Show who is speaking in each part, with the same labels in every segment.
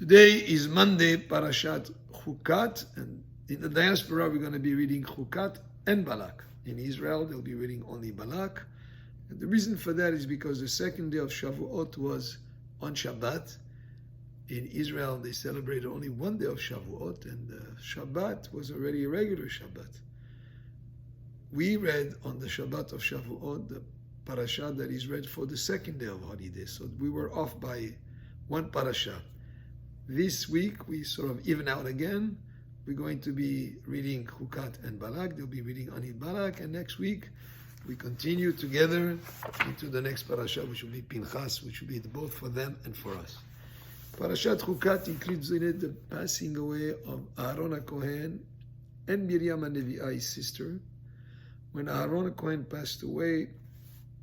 Speaker 1: Today is Monday, Parashat Chukat, and in the diaspora we're going to be reading Chukat and Balak. In Israel they'll be reading only Balak. And the reason for that is because the second day of Shavuot was on Shabbat. In Israel they celebrated only one day of Shavuot, and Shabbat was already a regular Shabbat. We read on the Shabbat of Shavuot the parasha that is read for the second day of holiday, so we were off by one parasha. This week we sort of even out again. We're going to be reading Chukat and Balak. They'll be reading Ani Balak, and next week we continue together into the next parasha, which will be Pinchas, which will be both for them and for us. Parashat Chukat includes in it the passing away of Aaron HaKohen and Miriam HaNevi'ah, his sister. When Aaron HaKohen passed away,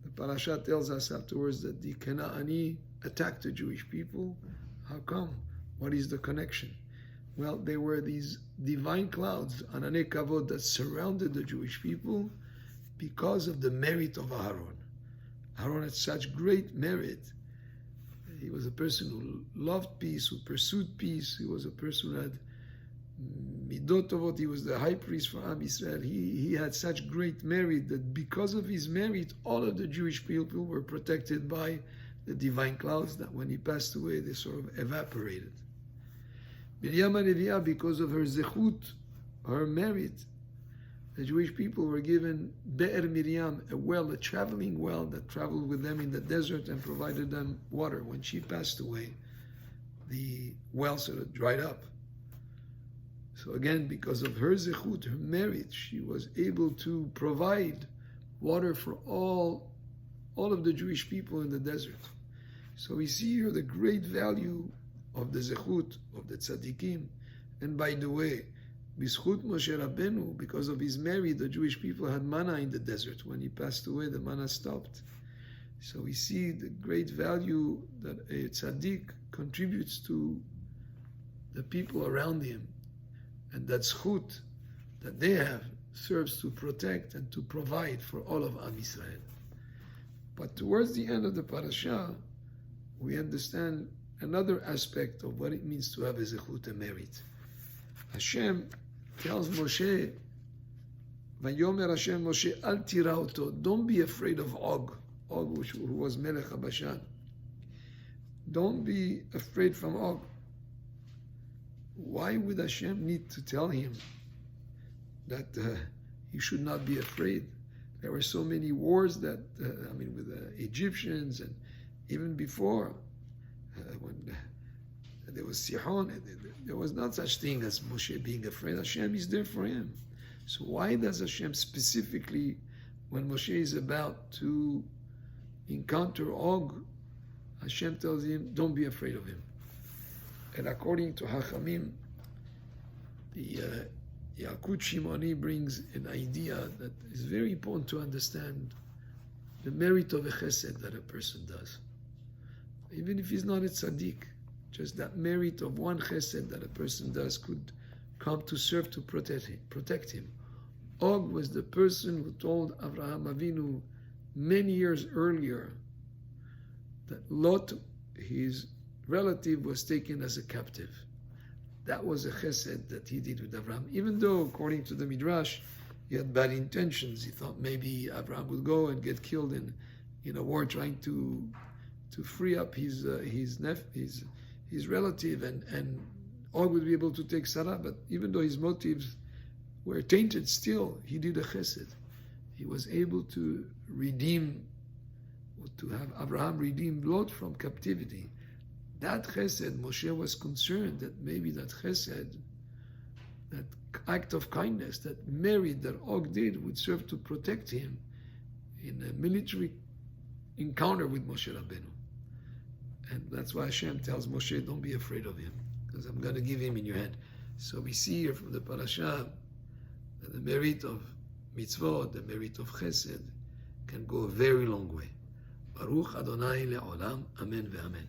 Speaker 1: the parasha tells us afterwards that the Canaani attacked the Jewish people. How come? What is the connection? Well, there were these divine clouds, Ananei Kavod, that surrounded the Jewish people because of the merit of Aaron. Aaron had such great merit. He was a person who loved peace, who pursued peace. He was a person who had midot tovot. He was the high priest for Am Yisrael. He had such great merit that because of his merit, all of the Jewish people were protected by the divine clouds, that when he passed away, they sort of evaporated. Miriam HaNevi'ah, because of her zechut, her merit, the Jewish people were given Be'er Miriam, a well, a traveling well that traveled with them in the desert and provided them water. When she passed away, the well sort of dried up. So again, because of her zechut, her merit, she was able to provide water for all of the Jewish people in the desert. So we see here the great value of the zechut, of the tzaddikim. And by the way, B'zchut Moshe Rabbeinu, because of his merit, the Jewish people had manna in the desert. When he passed away, the manna stopped. So we see the great value that a tzaddik contributes to the people around him. And that zchut that they have serves to protect and to provide for all of Am Yisrael. But towards the end of the parasha, we understand another aspect of what it means to have a zechut, a merit. Hashem tells Moshe, Vayomer Hashem Moshe, Al tira oto, don't be afraid of Og, who was Melech HaBashan. Don't be afraid from Og. Why would Hashem need to tell him that he should not be afraid? There were so many wars that, with the Egyptians, and even before, when there was Sihon, there was not such thing as Moshe being afraid. Hashem is there for him. So why does Hashem specifically, when Moshe is about to encounter Og, Hashem tells him, don't be afraid of him? And according to Hachamim, the Yalkut Shimoni brings an idea that is very important to understand the merit of a chesed that a person does. Even if he's not a tzaddik, just that merit of one chesed that a person does could come to serve to protect him. Og was the person who told Avraham Avinu many years earlier that Lot, his relative, was taken as a captive. That was a chesed that he did with Avraham. Even though, according to the Midrash, he had bad intentions. He thought maybe Avraham would go and get killed in a war trying to free up his relative, and Og would be able to take Sarah. But even though his motives were tainted, still he did a chesed. He was able to have Abraham redeem Lot from captivity. That chesed, Moshe was concerned that maybe that chesed, that act of kindness, that merit that Og did, would serve to protect him in a military encounter with Moshe Rabbeinu. And that's why Hashem tells Moshe, don't be afraid of him, because I'm going to give him in your hand. So we see here from the parasha that the merit of mitzvah, the merit of chesed, can go a very long way. Baruch Adonai le'olam, amen ve'amen.